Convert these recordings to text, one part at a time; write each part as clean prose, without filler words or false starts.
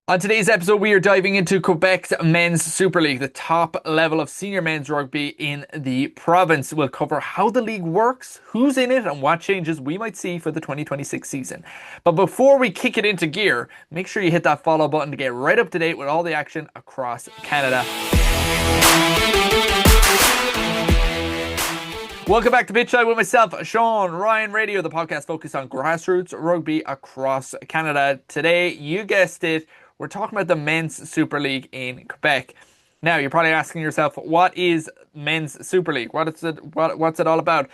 On today's episode, we are diving into Quebec's Men's Super League, the top level of senior men's rugby in the province. We'll cover how the league works, who's in it, and what changes we might see for the 2026 season. But before we kick it into gear, make sure you hit that follow button to get right up to date with all the action across Canada. Welcome back to Pitch Side with myself, Sean Ryan Radio, the podcast focused on grassroots rugby across Canada. Today, you guessed it, we're talking about the Men's Super League in Quebec. Now, you're probably asking yourself, what is Men's Super League? What's it all about?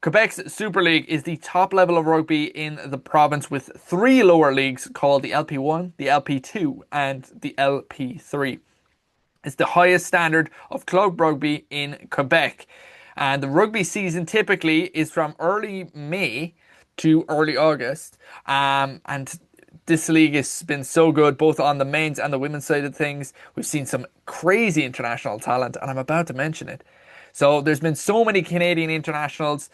Quebec's Super League is the top level of rugby in the province with three lower leagues called the LP1, the LP2, and the LP3. It's the highest standard of club rugby in Quebec. And the rugby season typically is from early May to early August. And this league has been so good, both on the men's and the women's side of things. We've seen some crazy international talent, and I'm about to mention it. So there's been so many Canadian internationals,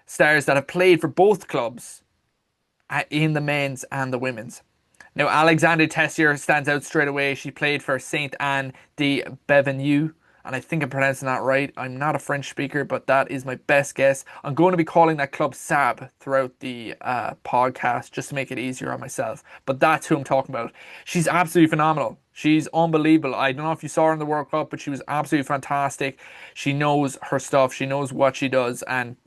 stars that have played for both clubs in the men's and the women's. Now, Alexandre Tessier stands out straight away. She played for Saint Anne de Bevenue, and I think I'm pronouncing that right. I'm not a French speaker, but that is my best guess. I'm going to be calling that club SAB throughout the podcast just to make it easier on myself. But that's who I'm talking about. She's absolutely phenomenal. She's unbelievable. I don't know if you saw her in the World Cup, but she was absolutely fantastic. She knows her stuff. She knows what she does. And,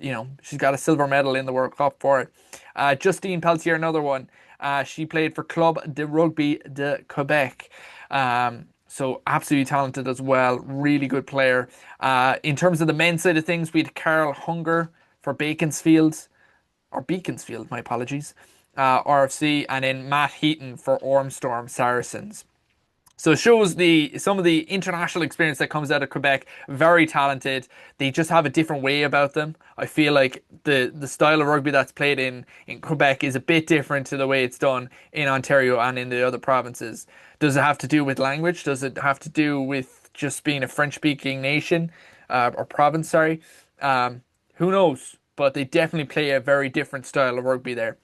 she's got a silver medal in the World Cup for it. Justine Pelletier, another one. She played for Club de Rugby de Quebec. So absolutely talented as well. Really good player. In terms of the men's side of things, we had Carl Hunger for Beaconsfield, my apologies, RFC, and then Matt Heaton for Ormstorm Saracens. So it shows some of the international experience that comes out of Quebec. Very talented. They just have a different way about them. I feel like the style of rugby that's played in Quebec is a bit different to the way it's done in Ontario and in the other provinces. Does it have to do with language? Does it have to do with just being a French-speaking nation or province? Sorry, who knows? But they definitely play a very different style of rugby there.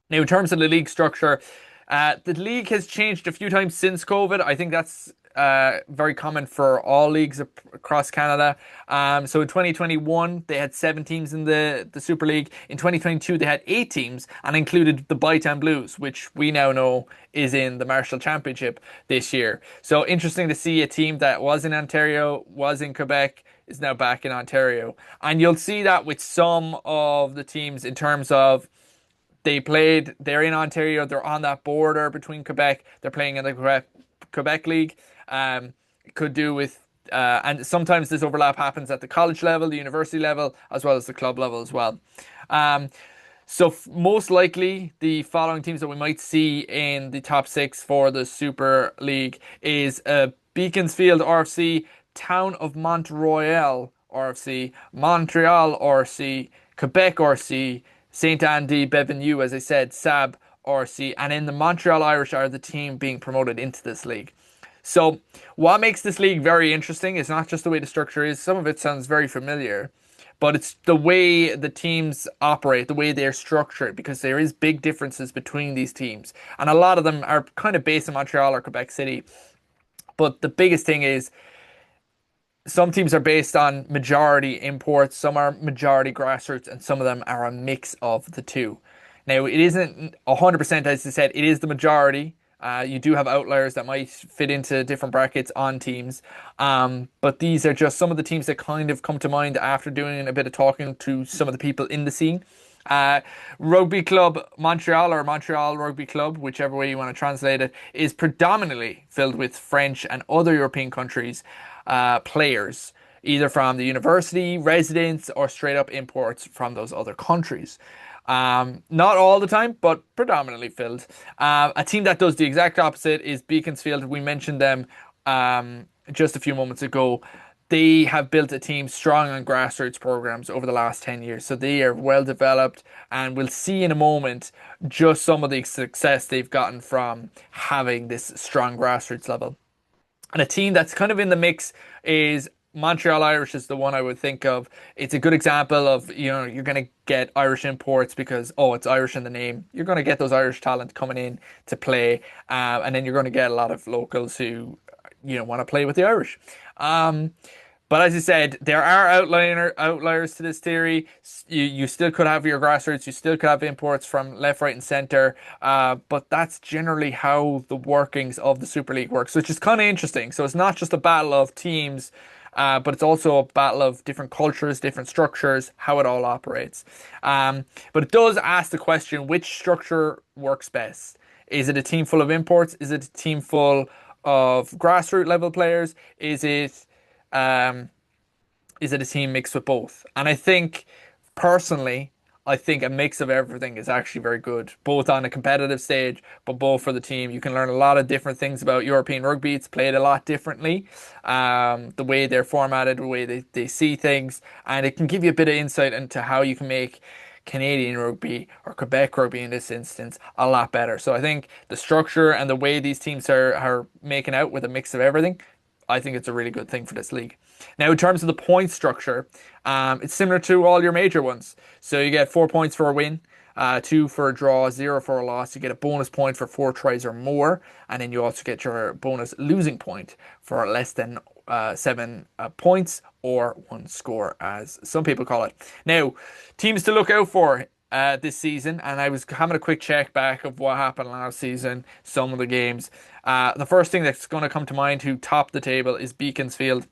Now, in terms of the league structure, the league has changed a few times since COVID. I think that's very common for all leagues across Canada. So in 2021, they had 7 teams in the Super League. In 2022, they had 8 teams and included the Bytown Blues, which we now know is in the Marshall Championship this year. So interesting to see a team that was in Ontario, was in Quebec, is now back in Ontario. And you'll see that with some of the teams in terms of they're in Ontario, they're on that border between Quebec, they're playing in the Quebec League. It could do with, and sometimes this overlap happens at the college level, the university level, as well as the club level as well. So most likely the following teams that we might see in the top 6 for the Super League is Beaconsfield RFC, Town of Mont-Royal RFC, Montreal RFC, Quebec RFC, Saint Anne de Bevenue, as I said, SAB RC, and then the Montreal Irish are the team being promoted into this league. So what makes this league very interesting is not just the way the structure is. Some of it sounds very familiar, but it's the way the teams operate, the way they're structured, because there is big differences between these teams. And a lot of them are kind of based in Montreal or Quebec City. But the biggest thing is some teams are based on majority imports, some are majority grassroots, and some of them are a mix of the two. Now, it isn't 100%, as I said, it is the majority. You do have outliers that might fit into different brackets on teams. But these are just some of the teams that kind of come to mind after doing a bit of talking to some of the people in the scene. Rugby Club Montreal, or Montreal Rugby Club, whichever way you want to translate it, is predominantly filled with French and other European countries players, either from the university, residents, or straight up imports from those other countries. Not all the time, but predominantly filled. A team that does the exact opposite is Beaconsfield. We mentioned them just a few moments ago. They have built a team strong on grassroots programs over the last 10 years. So they are well developed, and we'll see in a moment just some of the success they've gotten from having this strong grassroots level. And a team that's kind of in the mix is Montreal Irish is the one I would think of. It's a good example of, you're going to get Irish imports because, oh, it's Irish in the name. You're going to get those Irish talent coming in to play, and then you're going to get a lot of locals who, want to play with the Irish. Um, but as you said, there are outliers to this theory. You still could have your grassroots, you still could have imports from left, right, and centre. But that's generally how the workings of the Super League works, which is kind of interesting. So it's not just a battle of teams, but it's also a battle of different cultures, different structures, how it all operates. But it does ask the question, which structure works best? Is it a team full of imports? Is it a team full of grassroots level players? Um, is it a team mixed with both? And I think, personally, I think a mix of everything is actually very good, both on a competitive stage, but both for the team. You can learn a lot of different things about European rugby. It's played a lot differently, the way they're formatted, the way they see things, and it can give you a bit of insight into how you can make Canadian rugby or Quebec rugby in this instance a lot better. So I think the structure and the way these teams are making out with a mix of everything, I think it's a really good thing for this league. Now, in terms of the point structure, it's similar to all your major ones. So you get 4 points for a win, two for a draw, zero for a loss. You get a bonus point for four tries or more, and then you also get your bonus losing point for less than 7 points or one score, as some people call it. Now, teams to look out for this season, and I was having a quick check back of what happened last season, some of the games. The first thing that's going to come to mind who topped the table is Beaconsfield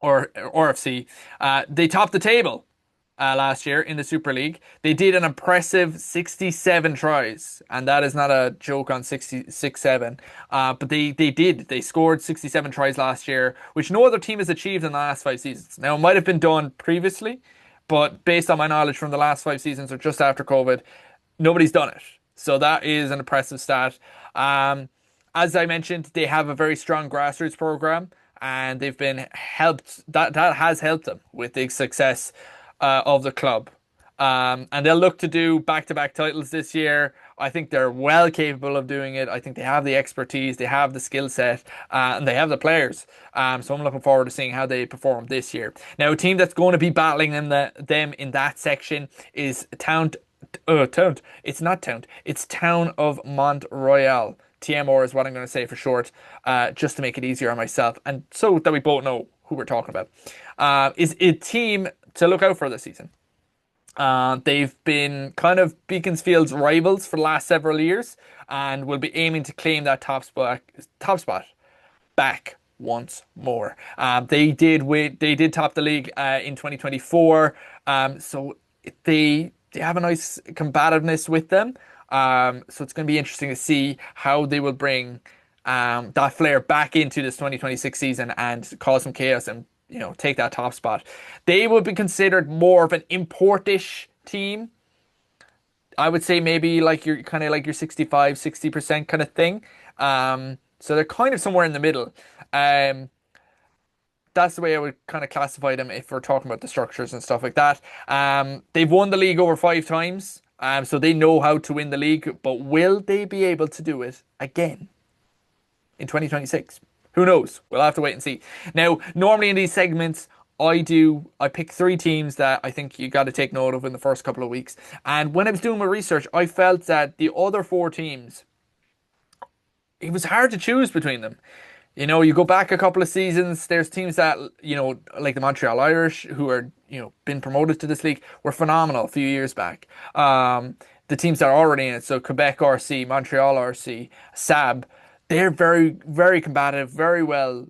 or RFC. They topped the table last year in the Super League. They did an impressive 67 tries, and that is not a joke on 66-7. But they did. They scored 67 tries last year, which no other team has achieved in the last 5 seasons. Now, it might have been done previously, but based on my knowledge from the last 5 seasons or just after COVID, nobody's done it. So that is an impressive stat. As I mentioned, they have a very strong grassroots program, and they've been helped. That has helped them with the success of the club. And they'll look to do back-to-back titles this year. I think they're well capable of doing it. I think they have the expertise, they have the skill set, and they have the players. So I'm looking forward to seeing how they perform this year. Now, a team that's going to be battling them in that section is Town. Town. It's not Town. It's Town of Mont Royal. TMR is what I'm going to say for short, just to make it easier on myself, and so that we both know who we're talking about. Is a team to look out for this season. They've been kind of Beaconsfield's rivals for the last several years, and will be aiming to claim that top spot back once more. They did top the league in 2024. So they have a nice combativeness with them. So it's going to be interesting to see how they will bring that flair back into this 2026 season and cause some chaos and take that top spot. They would be considered more of an importish team. I would say maybe like your kind of like your 65-60% kind of thing. So they're kind of somewhere in the middle. That's the way I would kind of classify them if we're talking about the structures and stuff like that. They've won the league over 5 times, so they know how to win the league, but will they be able to do it again in 2026? Who knows? We'll have to wait and see. Now, normally in these segments, I pick 3 teams that I think you got to take note of in the first couple of weeks. And when I was doing my research, I felt that the other 4 teams, it was hard to choose between them. You go back a couple of seasons, there's teams that, like the Montreal Irish, who are, been promoted to this league, were phenomenal a few years back. The teams that are already in it, so Quebec RC, Montreal RC, SAB, they're very, very combative, very well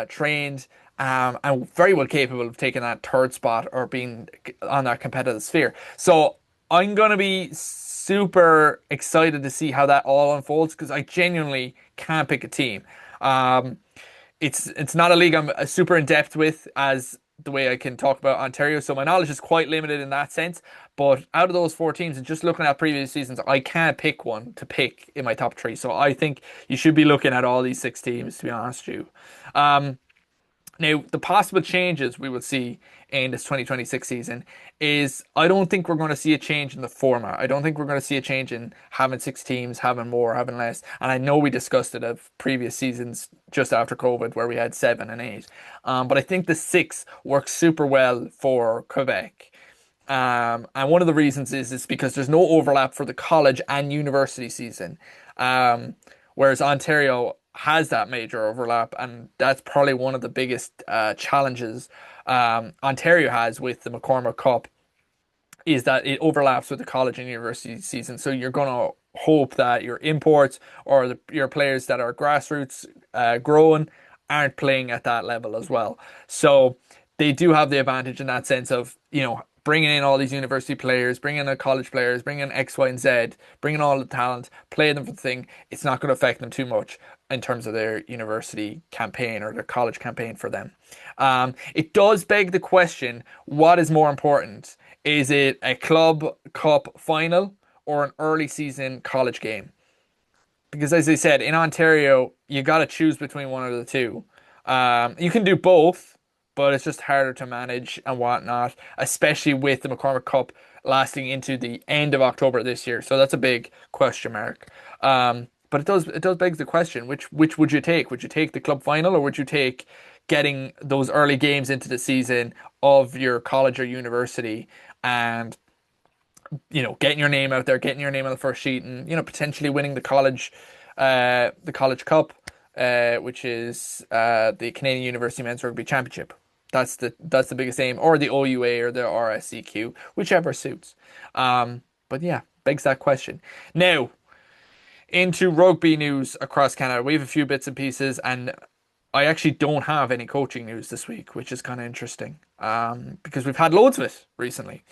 trained, and very well capable of taking that third spot or being on that competitive sphere. So I'm going to be super excited to see how that all unfolds, because I genuinely can't pick a team. It's not a league I'm super in depth with as the way I can talk about Ontario, so my knowledge is quite limited in that sense. But out of those 4 teams, and just looking at previous seasons, I can't pick one to pick in my top 3. So I think you should be looking at all these 6 teams, to be honest with you. Now, the possible changes we will see in this 2026 season is I don't think we're going to see a change in the format. I don't think we're going to see a change in having six teams, having more, having less. And I know we discussed it of previous seasons just after COVID where we had seven and eight. But I think the six works super well for Quebec. And one of the reasons is because there's no overlap for the college and university season. Whereas Ontario has that major overlap, and that's probably one of the biggest challenges Ontario has with the McCormick Cup is that it overlaps with the college and university season. So you're going to hope that your imports or your players that are grassroots growing aren't playing at that level as well. So they do have the advantage in that sense of, bringing in all these university players, bringing in the college players, bringing in X, Y, and Z, bringing all the talent, play them for the thing. It's not going to affect them too much in terms of their university campaign or their college campaign for them. It does beg the question, what is more important? Is it a club cup final or an early season college game? Because as I said, in Ontario, you got to choose between one of the two. You can do both, but it's just harder to manage and whatnot, especially with the McCormick Cup lasting into the end of October this year. So that's a big question mark. But it does beg the question, which would you take? Would you take the club final or would you take getting those early games into the season of your college or university and getting your name out there, getting your name on the first sheet, and potentially winning the college cup, which is the Canadian University Men's Rugby Championship. That's the biggest aim, or the OUA or the RSCQ, whichever suits. But yeah, begs that question. Now, into rugby news across Canada, we have a few bits and pieces, and I actually don't have any coaching news this week, which is kind of interesting because we've had loads of it recently.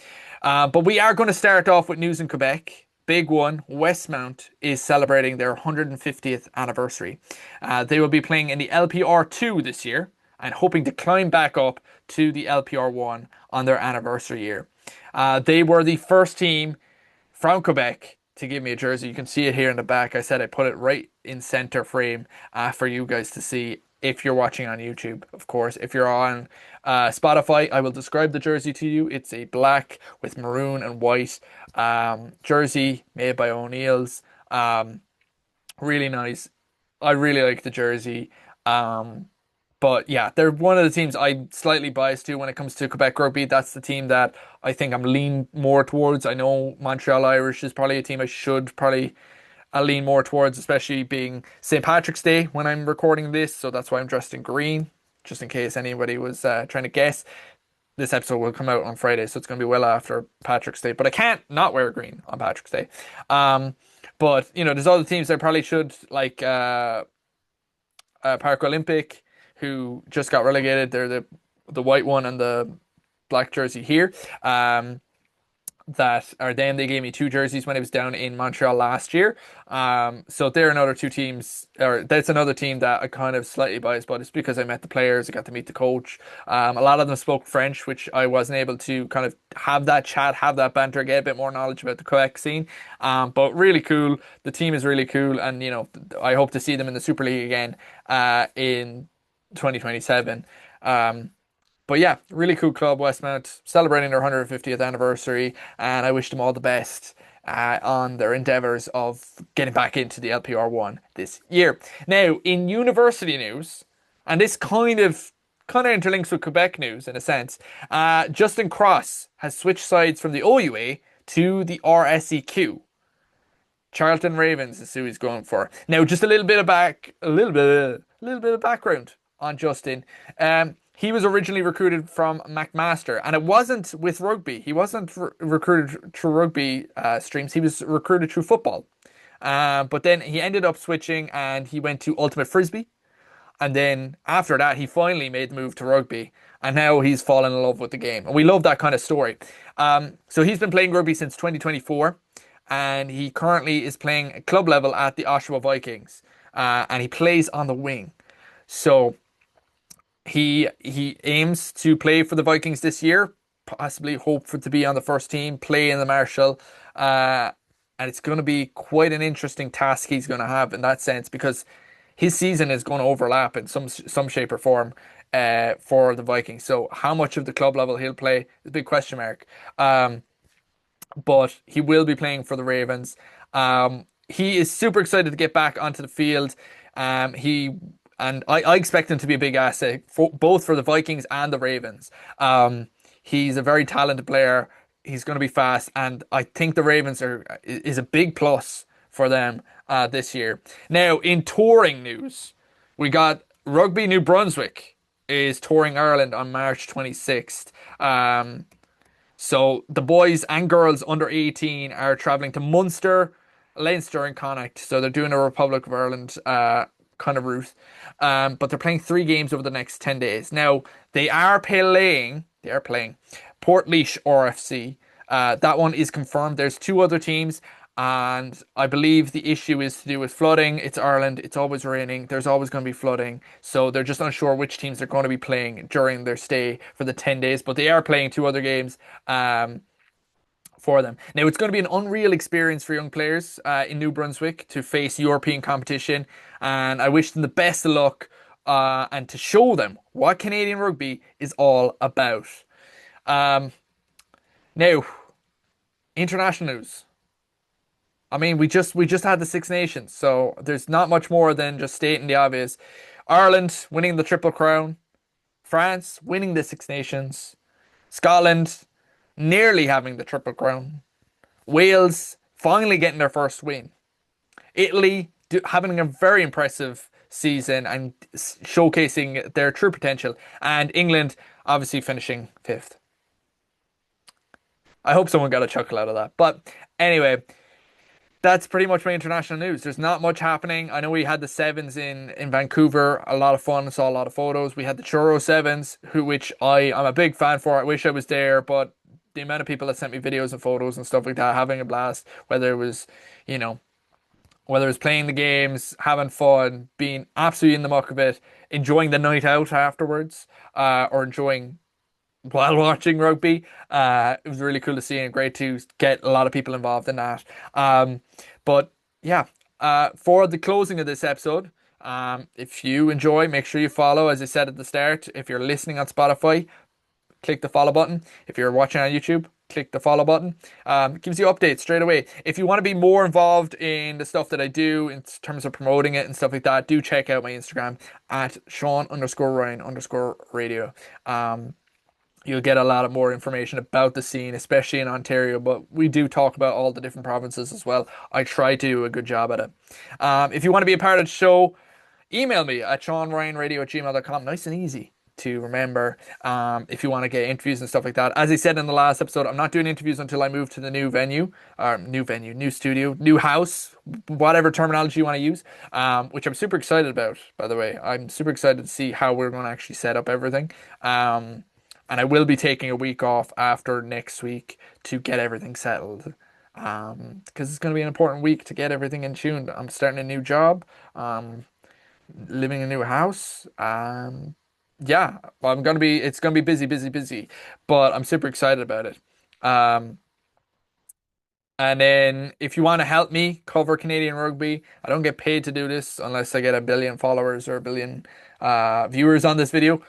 But we are going to start off with news in Quebec. Big one, Westmount is celebrating their 150th anniversary. They will be playing in the LPR2 this year and hoping to climb back up to the LPR1 on their anniversary year. They were the first team from Quebec to give me a jersey. You can see it here in the back. I said I put it right in center frame for you guys to see if you're watching on YouTube, of course. If you're on Spotify, I will describe the jersey to you. It's a black with maroon and white jersey made by O'Neill's. Really nice. I really like the jersey. But yeah, they're one of the teams I'm slightly biased to when it comes to Quebec Rugby. That's the team that I think I'm lean more towards. I know Montreal Irish is probably a team I should probably lean more towards, especially being St. Patrick's Day when I'm recording this. So that's why I'm dressed in green, just in case anybody was trying to guess. This episode will come out on Friday, so it's going to be well after Patrick's Day. But I can't not wear green on Patrick's Day. But there's other teams that probably should, like Park Olympic, who just got relegated. They're the white one and the black jersey here. That are them. They gave me two jerseys when I was down in Montreal last year. So they're another two teams, or that's another team that I kind of slightly biased, but it's because I met the players, I got to meet the coach. A lot of them spoke French, which I wasn't able to kind of have that chat, have that banter, get a bit more knowledge about the Quebec scene. But really cool. The team is really cool, and I hope to see them in the Super League again in 2027. But yeah, really cool club, Westmount, celebrating their 150th anniversary, and I wish them all the best on their endeavours of getting back into the LPR1 this year. Now, in university news, and this kind of interlinks with Quebec news in a sense, Justin Cross has switched sides from the OUA to the RSEQ. Charlton Ravens is who he's going for. Now, just a little bit of background on Justin. He was originally recruited from McMaster, and it wasn't with rugby. He wasn't recruited through rugby streams. He was recruited through football. But then he ended up switching, and he went to Ultimate Frisbee. And then after that, he finally made the move to rugby, and now he's fallen in love with the game. And we love that kind of story. So he's been playing rugby since 2024, and he currently is playing club level at the Oshawa Vikings, and he plays on the wing. So he aims to play for the Vikings this year, possibly hope for to be on the first team, play in the Marshall, and it's going to be quite an interesting task he's going to have in that sense because his season is going to overlap in some shape or form for the Vikings. So how much of the club level he'll play is a big question mark. Um, but he will be playing for the Ravens. He is super excited to get back onto the field. He and I expect him to be a big asset for both for the Vikings and the Ravens. He's a very talented player. He's going to be fast, and I think the Ravens is a big plus for them this year. Now, in touring news, we got Rugby New Brunswick is touring Ireland on March 26th. So the boys and girls under 18 are traveling to Munster, Leinster, and Connacht. So they're doing a Republic of Ireland kind of route. But they're playing 3 games over the next 10 days. Now they are playing Portlaoise RFC. That one is confirmed. There's 2 other teams, and I believe the issue is to do with flooding. It's Ireland. It's always raining. There's always going to be flooding. So they're just unsure which teams they're going to be playing during their stay for the 10 days. But they are playing 2 other games for them. Now, it's going to be an unreal experience for young players in New Brunswick to face European competition. And I wish them the best of luck and to show them what Canadian rugby is all about. Um, Now, international news. I mean, we just had the Six Nations, so there's not much more than just stating the obvious. Ireland winning the Triple Crown, France winning the Six Nations, Scotland nearly having the Triple Crown, Wales finally getting their first win, Italy having a very impressive season and showcasing their true potential, and England obviously finishing fifth. I hope someone got a chuckle out of that. But anyway, that's pretty much my international news. There's not much happening. I know we had the sevens in Vancouver, a lot of fun. Saw a lot of photos. We had the Churro sevens, which I'm a big fan for. I wish I was there, but the amount of people that sent me videos and photos and stuff like that, having a blast, whether it was, you know, whether it was playing the games, having fun, being absolutely in the muck of it, enjoying the night out afterwards, or enjoying while watching rugby. It was really cool to see and great to get a lot of people involved in that. But yeah, for the closing of this episode, if you enjoy, make sure you follow. As I said at the start, if you're listening on Spotify, click the follow button. If you're watching on YouTube, click the follow button. It gives you updates straight away. If you want to be more involved in the stuff that I do in terms of promoting it and stuff like that, do check out my Instagram at Sean_Ryan_radio. You'll get a lot of more information about the scene, especially in Ontario, but we do talk about all the different provinces as well. I try to do a good job at it. If you want to be a part of the show, email me at seanryanradio@gmail.com. Nice and easy to remember. If you want to get interviews and stuff like that. As I said in the last episode, I'm not doing interviews until I move to the new studio, new house, whatever terminology you want to use, which I'm super excited about, by the way. I'm super excited to see how we're going to actually set up everything. And I will be taking a week off after next week to get everything settled. Because it's going to be an important week to get everything in tune. I'm starting a new job, living in a new house. Yeah, it's going to be busy, busy, busy, but I'm super excited about it. Um, and then if you want to help me cover Canadian rugby, I don't get paid to do this unless I get a billion followers or a billion viewers on this video.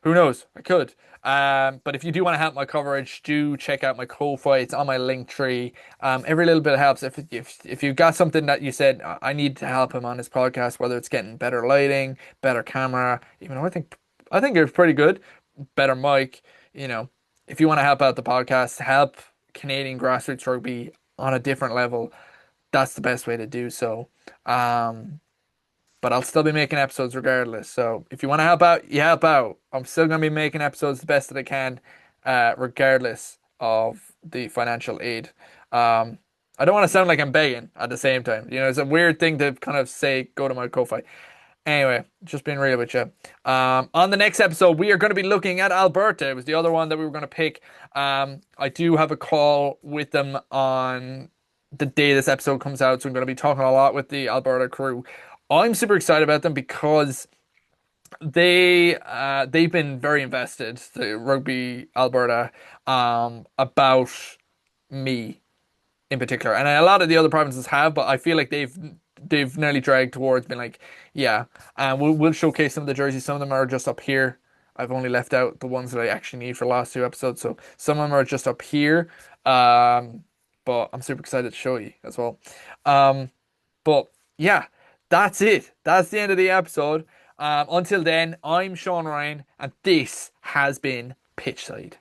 Who knows? I could. But if you do want to help my coverage, do check out my Ko-fi. It's on my link tree. Every little bit helps. If you got something that you said I need to help him on his podcast, whether it's getting better lighting, better camera, even though I think it's pretty good, better mic, if you want to help out the podcast, help Canadian grassroots rugby on a different level, that's the best way to do so. But I'll still be making episodes regardless. So if you want to help out, you help out. I'm still going to be making episodes the best that I can, regardless of the financial aid. I don't want to sound like I'm begging at the same time. It's a weird thing to kind of say, go to my Ko-fi. Anyway, just being real with you. On the next episode, we are going to be looking at Alberta. It was the other one that we were going to pick. I do have a call with them on the day this episode comes out, so I'm going to be talking a lot with the Alberta crew. I'm super excited about them because they've been very invested, the Rugby Alberta, about me in particular, and a lot of the other provinces have, but I feel like they've nearly dragged towards being like, yeah, and we'll showcase some of the jerseys. Some of them are just up here. I've only left out the ones that I actually need for the last two episodes, so some of them are just up here. Um, but I'm super excited to show you as well. Um, but yeah, that's it. That's the end of the episode. Until then, I'm Sean Ryan, and this has been Pitchside.